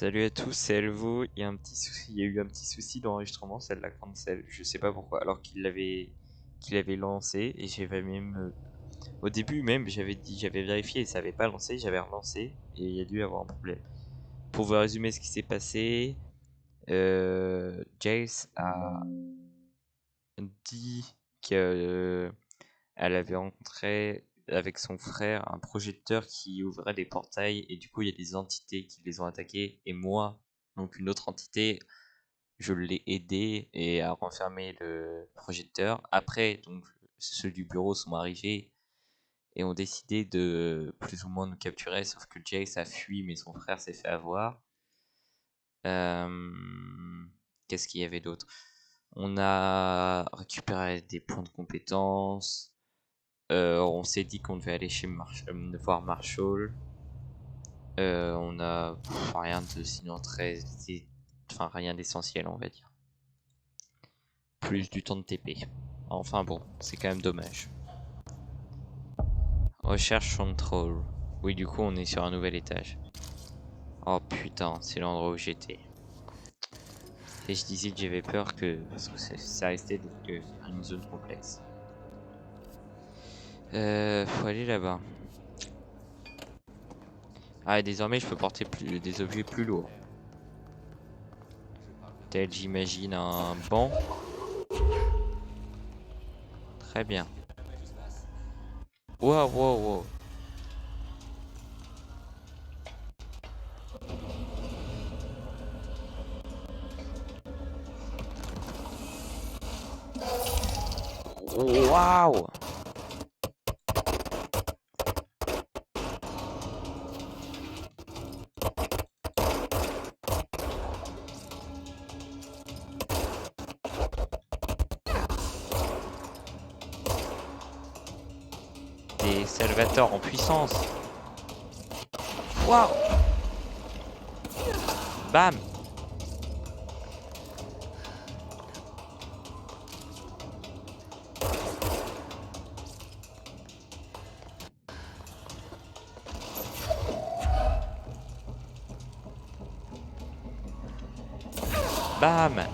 Salut à tous, c'est Elvo. Il y a un petit souci, il y a eu un petit souci d'enregistrement, celle l'a cancel. Je sais pas pourquoi, alors qu'il avait lancé et j'avais même au début même j'avais vérifié et ça avait pas lancé, j'avais relancé et il y a dû avoir un problème. Pour vous résumer ce qui s'est passé, Jace a dit qu'elle avait rencontré avec son frère un projecteur qui ouvrait des portails et du coup il y a des entités qui les ont attaqués et moi, donc une autre entité, je l'ai aidé et à renfermer le projecteur. Après, donc ceux du bureau sont arrivés et ont décidé de plus ou moins nous capturer, sauf que Jace a fui mais son frère s'est fait avoir. Qu'est-ce qu'il y avait d'autre? On a récupéré des points de compétences. On s'est dit qu'on devait aller chez voir Marshall. On a rien de sinon enfin rien d'essentiel, on va dire. Plus du temps de TP. Enfin bon, c'est quand même dommage. Recherche control. Oui, du coup, on est sur un nouvel étage. Oh putain, c'est l'endroit où j'étais. Et je disais que j'avais peur parce que ça restait une zone complexe. Faut aller là-bas. Ah, et désormais, je peux porter des objets plus lourds. Tel, j'imagine, un banc. Très bien. Wow, wow, wow. Waouh! Des Salvatore en puissance. Waouh! Bam! Bam!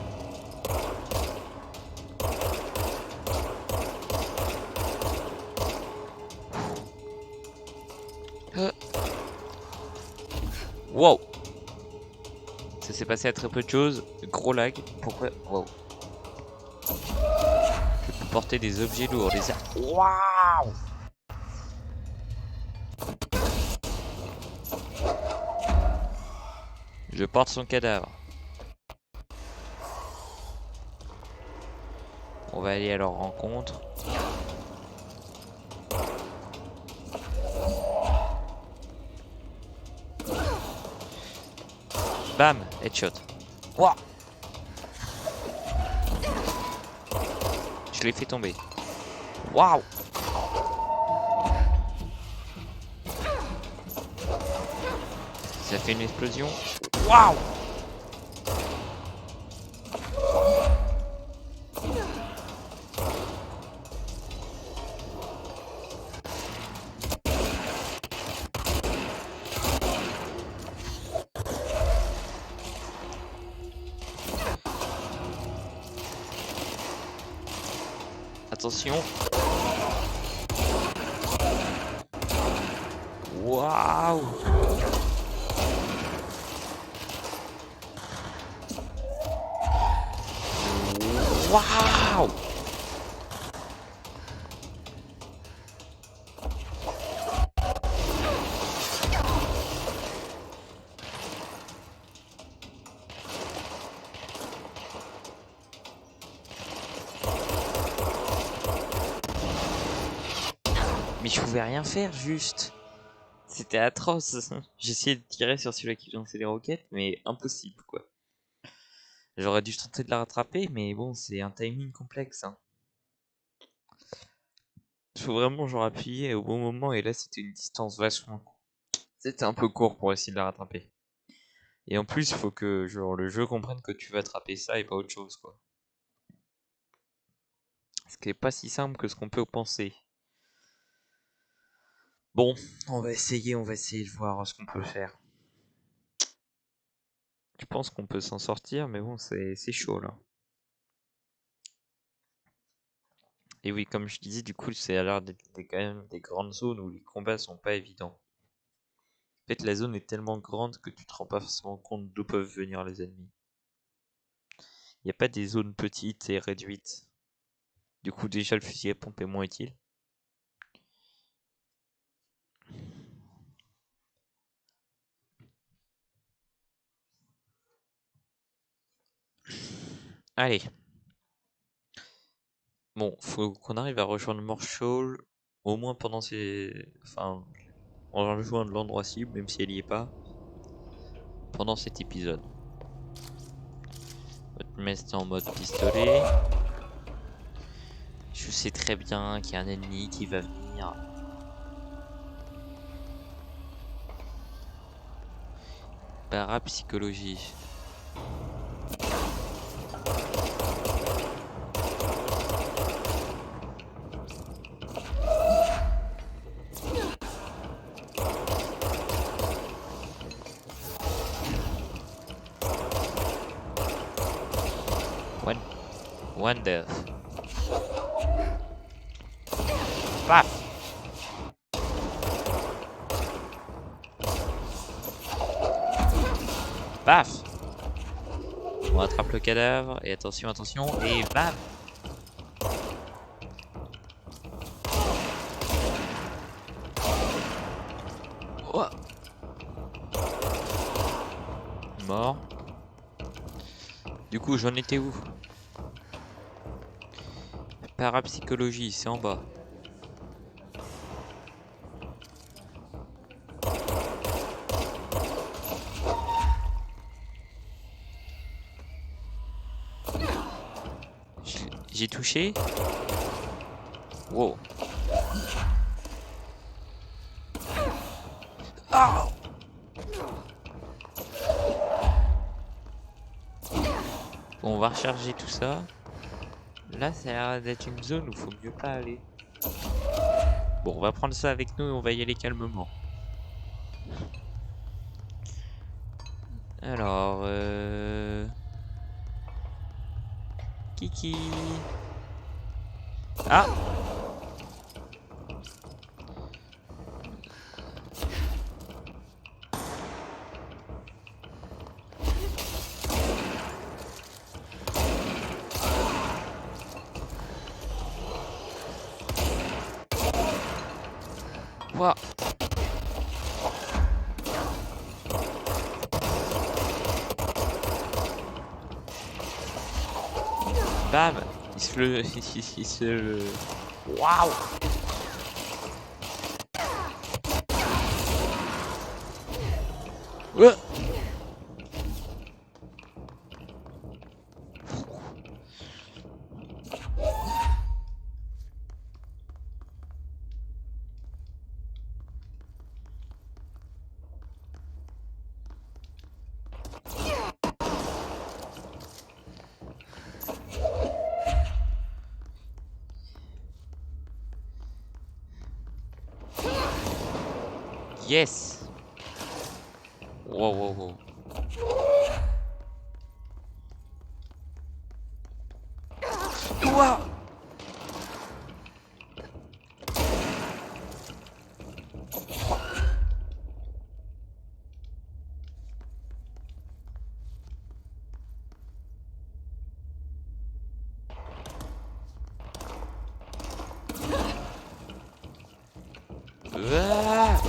Wow! Ça s'est passé à très peu de choses. Gros lag. Pourquoi? Wow. Je peux porter des objets lourds. Waouh! Je porte son cadavre. On va aller à leur rencontre. Bam! Headshot. Waouh! Je l'ai fait tomber. Waouh! Ça fait une explosion. Waouh! Attention. Waouh! Waouh! Mais je pouvais rien faire, juste. C'était atroce. J'ai essayé de tirer sur celui-là qui lançait les roquettes, mais impossible, quoi. J'aurais dû tenter de la rattraper, mais bon, c'est un timing complexe, hein. Faut vraiment genre appuyer au bon moment, et là c'était une distance vachement. C'était un peu court pour essayer de la rattraper. Et en plus, il faut que genre le jeu comprenne que tu vas attraper ça et pas autre chose, quoi. Ce qui est pas si simple que ce qu'on peut penser. Bon, on va essayer de voir ce qu'on peut faire. Je pense qu'on peut s'en sortir, mais bon, c'est chaud là. Et oui, comme je disais, du coup, c'est à l'air d'être quand même des grandes zones où les combats sont pas évidents. En fait, la zone est tellement grande que tu te rends pas forcément compte d'où peuvent venir les ennemis. Il n'y a pas des zones petites et réduites. Du coup, déjà, le fusil à pompe est moins utile. Allez. Bon, faut qu'on arrive à rejoindre Marshall, au moins pendant ces... Enfin, on va rejoindre l'endroit cible, même si elle y est pas, pendant cet épisode. On va te mettre en mode pistolet. Je sais très bien qu'il y a un ennemi qui va venir. Parapsychologie. One death. Paf! Paf! On rattrape le cadavre, et attention, attention, et bam! Oh. Mort. Du coup, j'en étais où? Parapsychologie, c'est en bas. J'ai touché. Wow. Ah! Bon, on va recharger tout ça. Là, ça a l'air d'être une zone où il faut mieux pas aller. Bon, on va prendre ça avec nous et on va y aller calmement. Alors, Kiki. Ah! Quoi? Bam! Il se le... il se le... Waouh! Ouais. Yes! Wow, wow, wow. Ouah! Ah!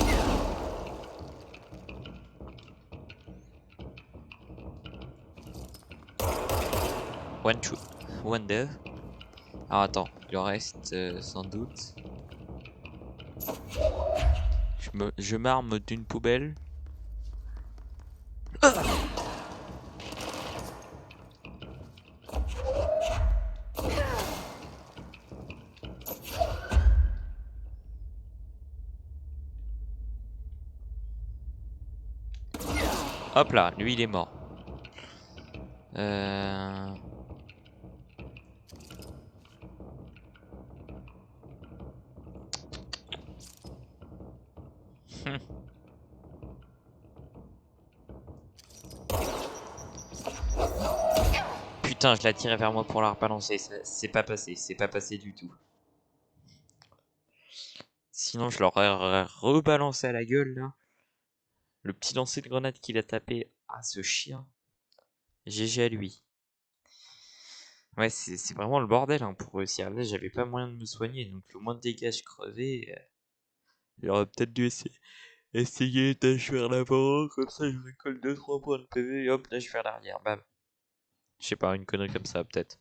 One two. One death. Alors attends, il en reste sans doute. Je m'arme d'une poubelle. Hop là, lui il est mort. Putain, je la tirais vers moi pour la rebalancer. C'est pas passé. C'est pas passé du tout. Sinon, je l'aurais rebalancé à la gueule, là. Le petit lancer de grenade qu'il a tapé. Ah, ce chien. GG à lui. Ouais, c'est vraiment le bordel hein, pour réussir. Là, j'avais pas moyen de me soigner. Donc, le moins de dégâts, je crevais. J'aurais peut-être dû essayer de faire l'avant. Comme ça, je récolte 2-3 points de PV. Et hop, là, je fais l'arrière. Bam. Je sais pas, une connerie comme ça, peut-être.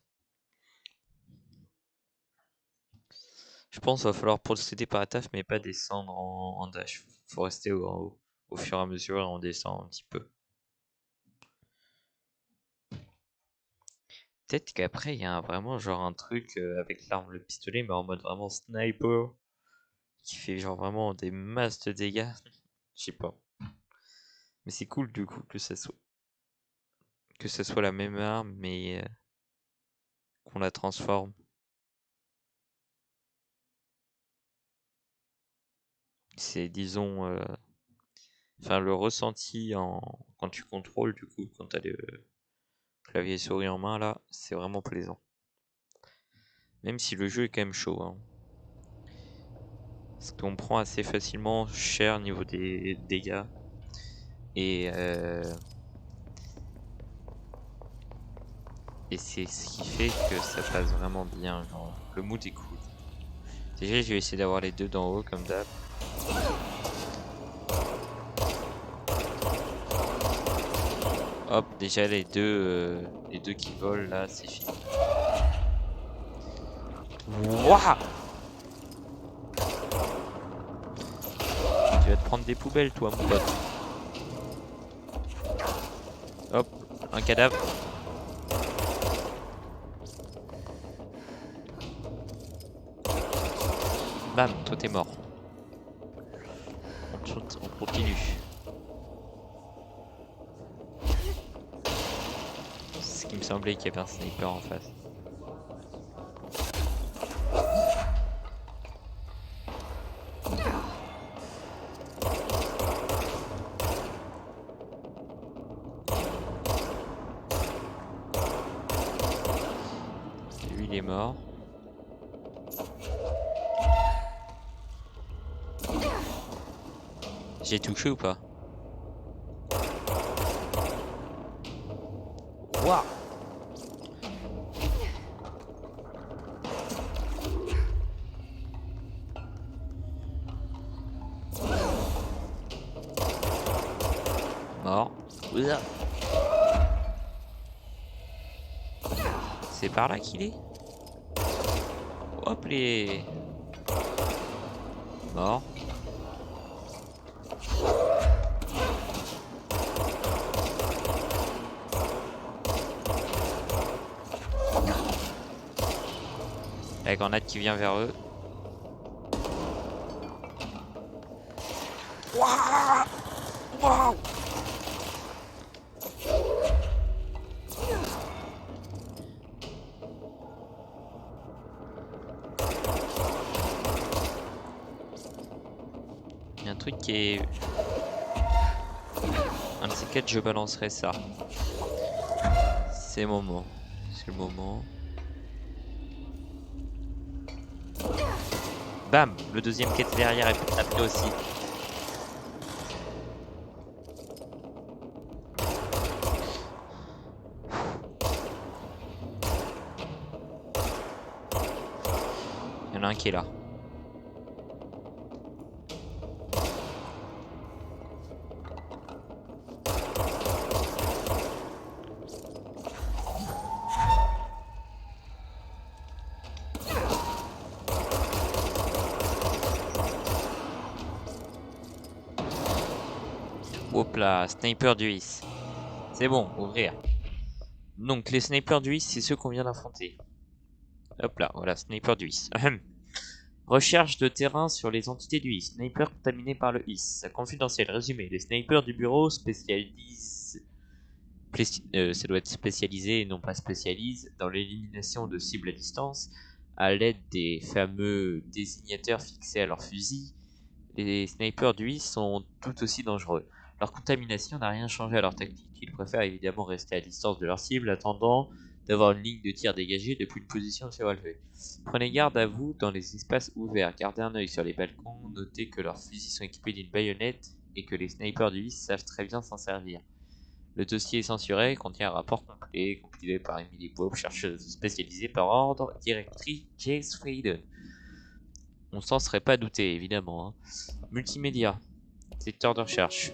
Je pense qu'il va falloir procéder par étapes, mais pas descendre en dash. Faut rester au fur et à mesure et on descend un petit peu. Peut-être qu'après, il y a vraiment genre un truc avec l'arme, le pistolet, mais en mode vraiment sniper, qui fait genre vraiment des masses de dégâts. Je sais pas. Mais c'est cool du coup que ça soit la même arme, mais qu'on la transforme. C'est disons, enfin le ressenti quand tu contrôles du coup, quand t'as le clavier et souris en main là, c'est vraiment plaisant. Même si le jeu est quand même chaud. Hein. Parce qu'on prend assez facilement cher niveau des dégâts. Et c'est ce qui fait que ça passe vraiment bien. Genre, le mood est cool. Déjà, je vais essayer d'avoir les deux d'en haut comme d'hab. Hop, déjà les deux qui volent là, c'est fini. Wouah! Tu vas te prendre des poubelles, toi, mon pote. Hop, un cadavre. Bam, toi t'es mort. On continue. C'est ce qui me semblait qu'il y avait un sniper en face. Lui il est mort. J'ai touché ou pas? Waouh! Mort. C'est par là qu'il est? Hop les... Mort. La grenade qui vient vers eux. Waouh! Waouh! Il y a un truc qui est... Un de ces quatre, je balancerai ça. C'est le moment. C'est le moment. Bam! Le deuxième qui était derrière est tapé aussi. Il y en a un qui est là. Hop là, sniper du IS. C'est bon, ouvrir. Donc les snipers du IS, c'est ceux qu'on vient d'affronter. Hop là, voilà, sniper du IS. Recherche de terrain sur les entités du IS. Sniper contaminé par le IS. Confidentiel, résumé. Les snipers du bureau spécialisent... ça doit être spécialisé et non pas spécialise dans l'élimination de cibles à distance à l'aide des fameux désignateurs fixés à leur fusil. Les snipers du IS sont tout aussi dangereux. Leur contamination n'a rien changé à leur tactique. Ils préfèrent évidemment rester à distance de leur cible, attendant d'avoir une ligne de tir dégagée depuis une position surélevée. Prenez garde à vous dans les espaces ouverts, gardez un œil sur les balcons, notez que leurs fusils sont équipés d'une baïonnette et que les snipers du vice savent très bien s'en servir. Le dossier est censuré et contient un rapport complet, compilé par Emily Pope, chercheuse spécialisée par ordre, directrice Jace Faden. On s'en serait pas douté, évidemment. Hein. Multimédia, secteur de recherche.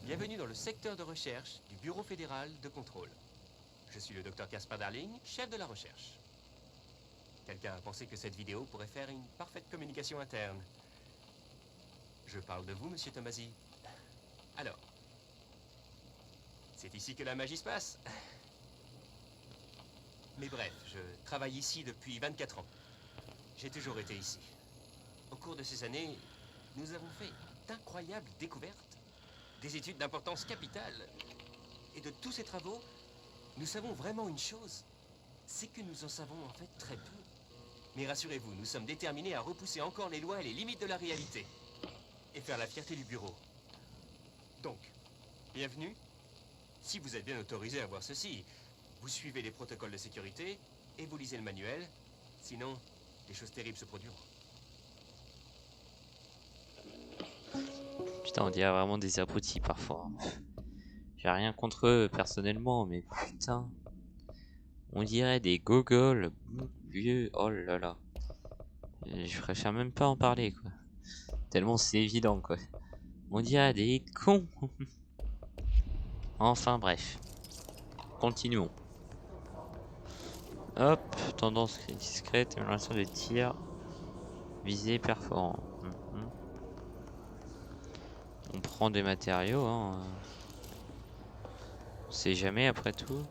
Bienvenue dans le secteur de recherche du Bureau fédéral de contrôle. Je suis le Dr Caspar Darling, chef de la recherche. Quelqu'un a pensé que cette vidéo pourrait faire une parfaite communication interne. Je parle de vous, monsieur Tomasi. Alors, c'est ici que la magie se passe. Mais bref, je travaille ici depuis 24 ans. J'ai toujours été ici. Au cours de ces années, nous avons fait d'incroyables découvertes, des études d'importance capitale. Et de tous ces travaux, nous savons vraiment une chose, c'est que nous en savons en fait très peu. Mais rassurez-vous, nous sommes déterminés à repousser encore les lois et les limites de la réalité. Et faire la fierté du bureau. Donc, bienvenue. Si vous êtes bien autorisé à voir ceci, vous suivez les protocoles de sécurité et vous lisez le manuel. Sinon, des choses terribles se produiront. Putain, on dirait vraiment des abrutis parfois. J'ai rien contre eux personnellement, mais putain. On dirait des gogoles vieux. Oh là là. Je préfère même pas en parler quoi. Tellement c'est évident quoi. On dirait des cons. Enfin bref. Continuons. Hop, tendance discrète, amélioration de tir. Visée perforant. On prend des matériaux, hein. On sait jamais après tout.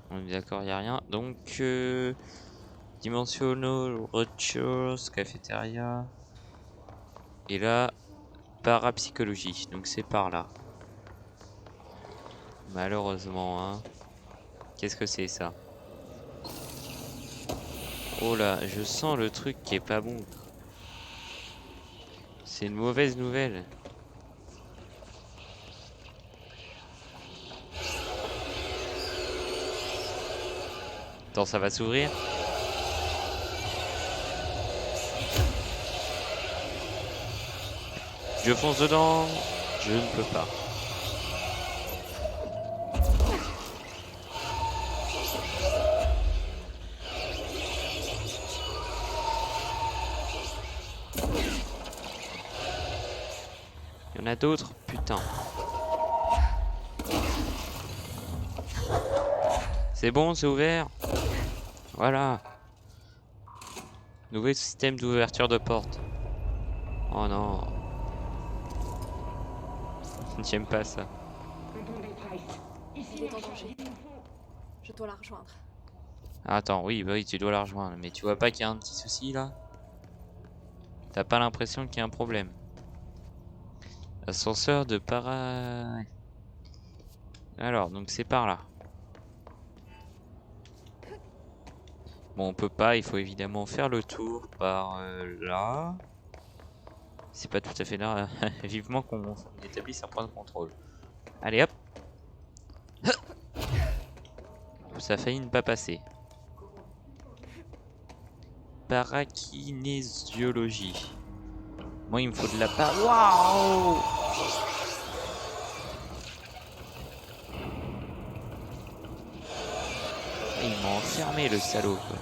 On est d'accord, il n'y a rien. Donc, Dimensional, Roadshows, cafétéria. Et là, parapsychologie. Donc c'est par là. Malheureusement, hein. Qu'est-ce que c'est ça? Oh là, je sens le truc qui est pas bon. C'est une mauvaise nouvelle. Attends, ça va s'ouvrir? Je fonce dedans. Je ne peux pas. Il y en a d'autres? Putain. C'est bon, c'est ouvert. Voilà. Nouveau système d'ouverture de porte. Oh non. J'aime pas ça. Il est en danger. Je dois la rejoindre. Attends, oui, bah oui, tu dois la rejoindre. Mais tu vois pas qu'il y a un petit souci là? T'as pas l'impression qu'il y a un problème? Ascenseur de para... Alors, donc c'est par là. Bon, on peut pas, il faut évidemment faire le tour par là. C'est pas tout à fait là. Vivement qu'on établisse un point de contrôle. Allez hop. Ça a failli ne pas passer. Parakinésiologie. Moi il me faut de la part. Waouh! Il m'a enfermé le salaud quoi.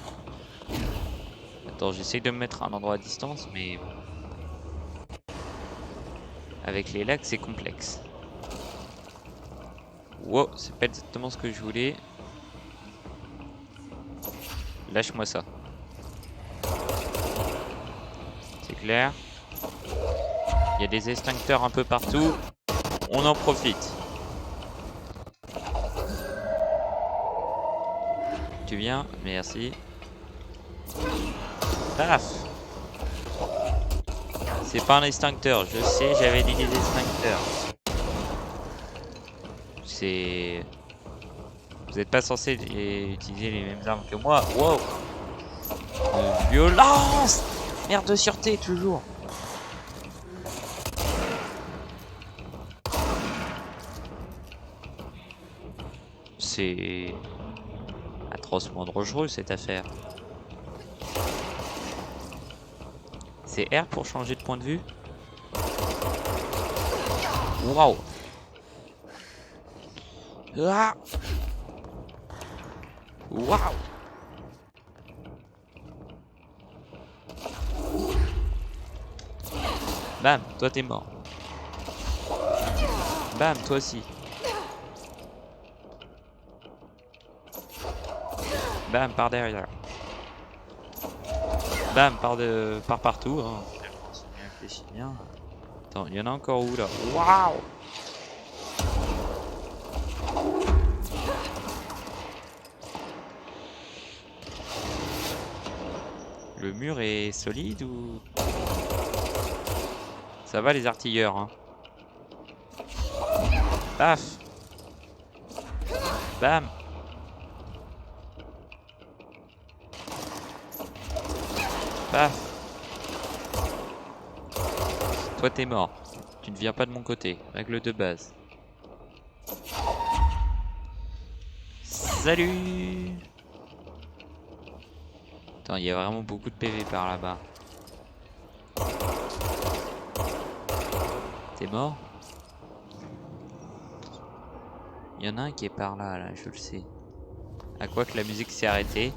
Attends, j'essaie de me mettre à un endroit à distance, mais avec les lags c'est complexe. Wow, c'est pas exactement ce que je voulais. Lâche-moi ça. C'est clair. Il y a des extincteurs un peu partout. On en profite. Tu viens? Merci. Paf! C'est pas un extincteur, je sais, j'avais dit des extincteurs. C'est... Vous n'êtes pas censé utiliser les mêmes armes que moi. Wow! Violence! Merde de sûreté, toujours. C'est atrocement dangereux cette affaire. C'est R pour changer de point de vue. Waouh. Ah. Waouh. Bam, toi t'es mort. Bam, toi aussi. Bam, par derrière. Bam, par partout. Hein. Réfléchis bien. Attends, il y en a encore où là? Waouh! Le mur est solide ou... Ça va les artilleurs, hein. Paf! Bam! Paf! Toi t'es mort. Tu ne viens pas de mon côté. Règle de base. Salut! Attends, il y a vraiment beaucoup de PV par là-bas. T'es mort? Il y en a un qui est par là, là, je le sais. À quoi que la musique s'est arrêtée.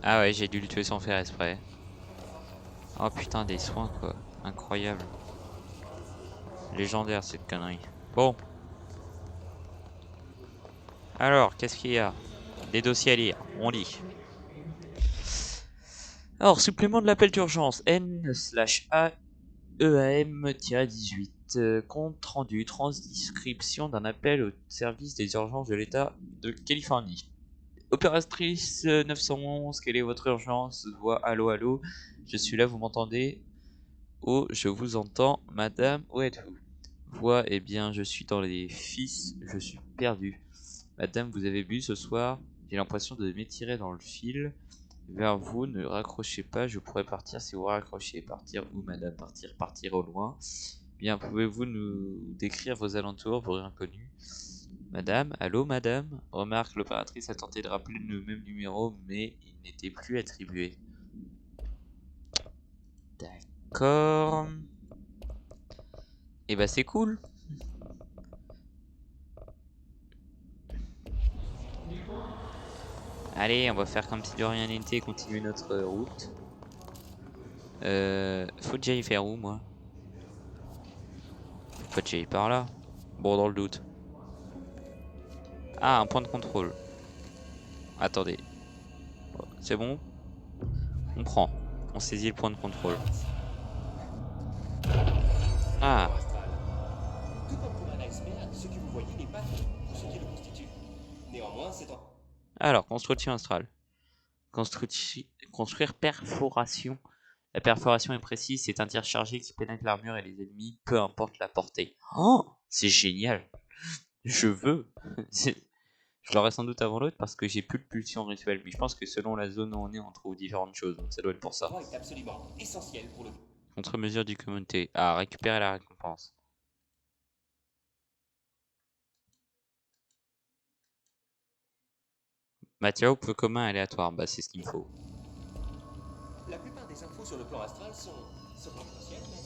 Ah ouais, j'ai dû le tuer sans faire exprès. Oh putain, des soins quoi. Incroyable. Légendaire cette connerie. Bon. Alors, qu'est-ce qu'il y a? Des dossiers à lire. On lit. Alors, supplément de l'appel d'urgence N/A-EAM-18. Compte rendu, transcription d'un appel au service des urgences de l'État de Californie. Opératrice 911, quelle est votre urgence? Voix, allô, allô. Je suis là, vous m'entendez? Oh, je vous entends. Madame, où êtes-vous? Voix, eh bien, je suis dans les fils, je suis perdu. Madame, vous avez bu ce soir? J'ai l'impression de m'étirer dans le fil. Vers vous, ne raccrochez pas, je pourrais partir si vous raccrochez. Partir où, madame? Partir au loin. Bien, pouvez-vous nous décrire vos alentours, vos inconnus? Madame, allô, madame? Remarque, l'opératrice a tenté de rappeler le même numéro, mais il n'était plus attribué. D'accord. Et bah, c'est cool. Allez, on va faire comme si de rien n'était et continuer notre route. Faut que j'aille faire où, moi? Faut que j'aille par là. Bon, dans le doute. Ah, un point de contrôle. Attendez. C'est bon? On prend. On saisit le point de contrôle. Ah, Tout comme pour un iceberg, ce que vous voyez n'est pas tout ce qui le constitue. Néanmoins, c'est en... alors, construction astrale. Construire perforation. La perforation est précise, c'est un tir chargé qui pénètre l'armure et les ennemis, peu importe la portée. Oh, c'est génial. Je veux. Je l'aurai sans doute avant l'autre parce que j'ai plus de pulsion rituelle. Mais je pense que selon la zone où on est, on trouve différentes choses. Donc ça doit être pour ça. est absolument essentiel pour le... Contre-mesure du communauté. Ah, récupérer la récompense. Matériau peu commun aléatoire. Bah, c'est ce qu'il me faut. La plupart des infos sur le plan astral sont confidentielles, mais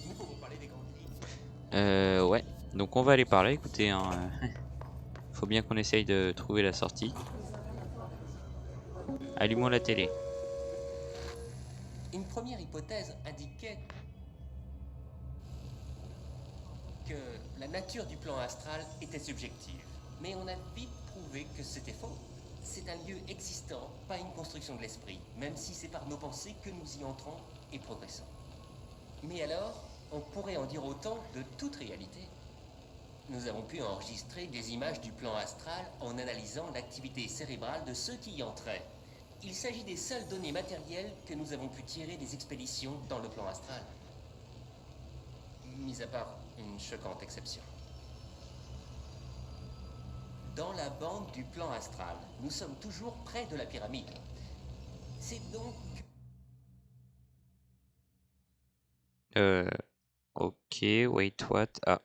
nous pouvons parler des grandes lignes. Ouais. Donc on va aller par là. Écoutez, hein, faut bien qu'on essaye de trouver la sortie. Allumons la télé. Une première hypothèse indiquait que la nature du plan astral était subjective. Mais on a vite prouvé que c'était faux. C'est un lieu existant, pas une construction de l'esprit, même si c'est par nos pensées que nous y entrons et progressons. Mais alors, on pourrait en dire autant de toute réalité. Nous avons pu enregistrer des images du plan astral en analysant l'activité cérébrale de ceux qui y entraient. Il s'agit des seules données matérielles que nous avons pu tirer des expéditions dans le plan astral. Mis à part une choquante exception. Dans la bande du plan astral, nous sommes toujours près de la pyramide. C'est donc... Ok, wait, what? Ah,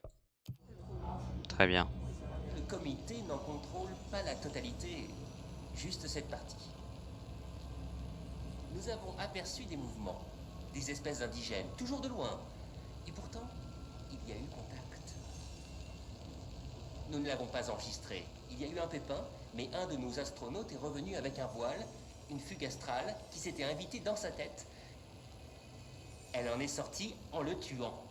très bien. le comité n'en contrôle pas la totalité, juste cette partie. Nous avons aperçu des mouvements, des espèces indigènes, toujours de loin. Et pourtant, il y a eu contact. Nous ne l'avons pas enregistré. Il y a eu un pépin, mais un de nos astronautes est revenu avec un voile, une fugue astrale, qui s'était invitée dans sa tête. Elle en est sortie en le tuant.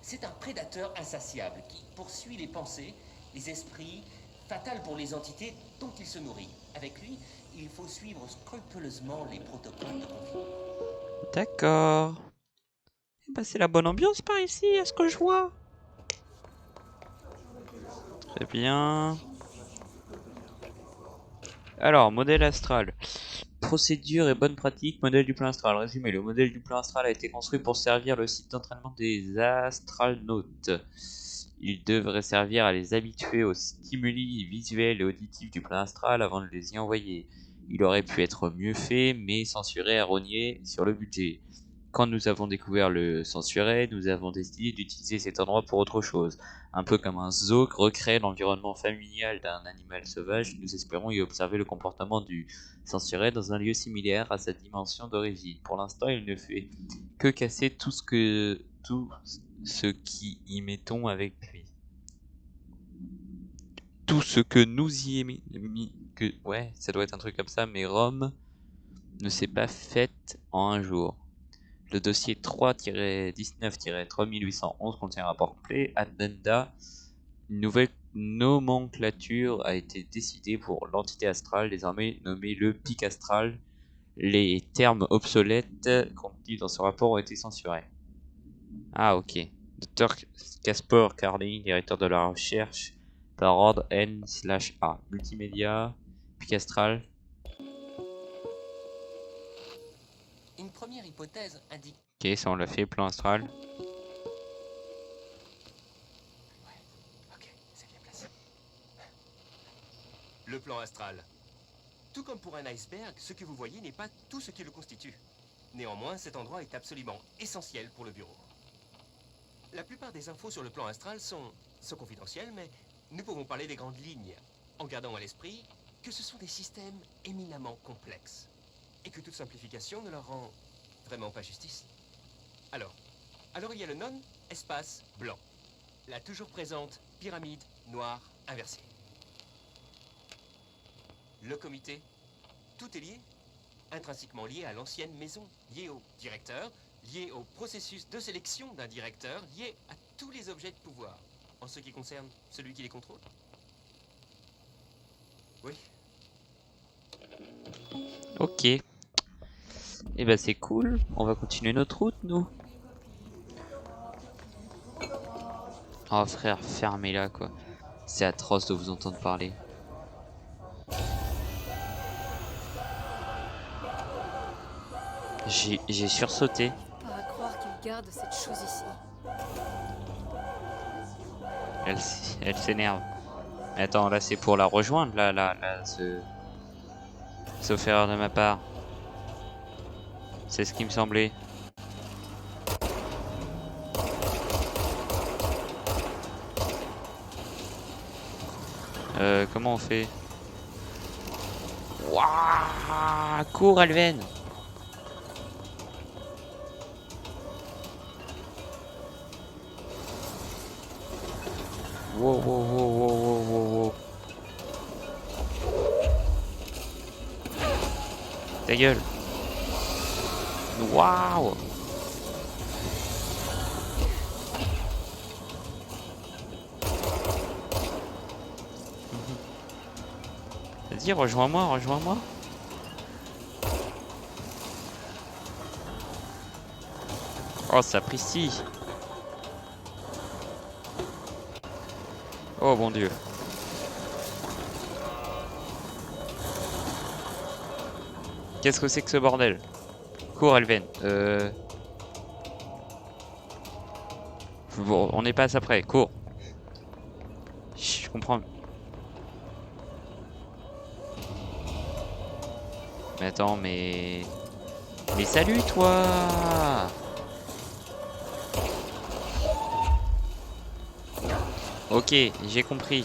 C'est un prédateur insatiable qui poursuit les pensées, les esprits, fatal pour les entités dont il se nourrit. Avec lui, il faut suivre scrupuleusement les protocoles de confinement. D'accord. Eh ben, c'est la bonne ambiance par ici, à ce que je vois. Très bien. Alors, modèle astral. Procédure et bonne pratique, modèle du plan astral. Résumé, le modèle du plan astral a été construit pour servir le site d'entraînement des astralnautes. Il devrait servir à les habituer aux stimuli visuels et auditifs du plan astral avant de les y envoyer. Il aurait pu être mieux fait, mais censuré a rogné sur le budget. Quand nous avons découvert le censuré, nous avons décidé d'utiliser cet endroit pour autre chose. Un peu comme un zoo recrée l'environnement familial d'un animal sauvage, nous espérons y observer le comportement du censuré dans un lieu similaire à sa dimension d'origine. Pour l'instant, il ne fait que casser tout ce qui y mettons avec lui. Tout ce que nous y ouais, ça doit être un truc comme ça, mais Rome ne s'est pas faite en un jour. Le dossier 3-19-3811 contient un rapport clé, addenda. Une nouvelle nomenclature a été décidée pour l'entité astrale, désormais nommée le pic astral. Les termes obsolètes contenus dans ce rapport ont été censurés. Ah, ok. Dr Casper Carling, directeur de la recherche, par ordre N/A. Multimédia, pic astral. Une première hypothèse indique... Ok, ça on l'a fait, plan astral. Ouais, ok, c'est bien placé. Le plan astral. Tout comme pour un iceberg, ce que vous voyez n'est pas tout ce qui le constitue. Néanmoins, cet endroit est absolument essentiel pour le bureau. La plupart des infos sur le plan astral sont confidentielles, mais nous pouvons parler des grandes lignes, en gardant à l'esprit que ce sont des systèmes éminemment complexes, et que toute simplification ne leur rend vraiment pas justice. Alors il y a le non-espace blanc, la toujours présente pyramide noire inversée. Le comité, tout est lié, intrinsèquement lié à l'ancienne maison, lié au directeur, lié au processus de sélection d'un directeur, lié à tous les objets de pouvoir, en ce qui concerne celui qui les contrôle. Oui. Ok. Et bah c'est cool, on va continuer notre route nous. Oh frère, fermez-la quoi. C'est atroce de vous entendre parler. J'ai sursauté. Pas à croire qu'il garde cette chose ici. Elle s'énerve. Attends, là c'est pour la rejoindre, là, sauf erreur de ma part. C'est ce qui me semblait. Comment on fait? Wouah! Cours, Alven! Wow, wow, wow, wow, wow, wow, wow. Ta gueule! Waouh! Vas-y, rejoins-moi, rejoins-moi. Oh, sapristi. Oh mon dieu. Qu'est-ce que c'est que ce bordel? Cours, Elven. Bon, on n'est pas assez près. Cours. Je comprends. Mais attends, mais salut toi! Ok, j'ai compris.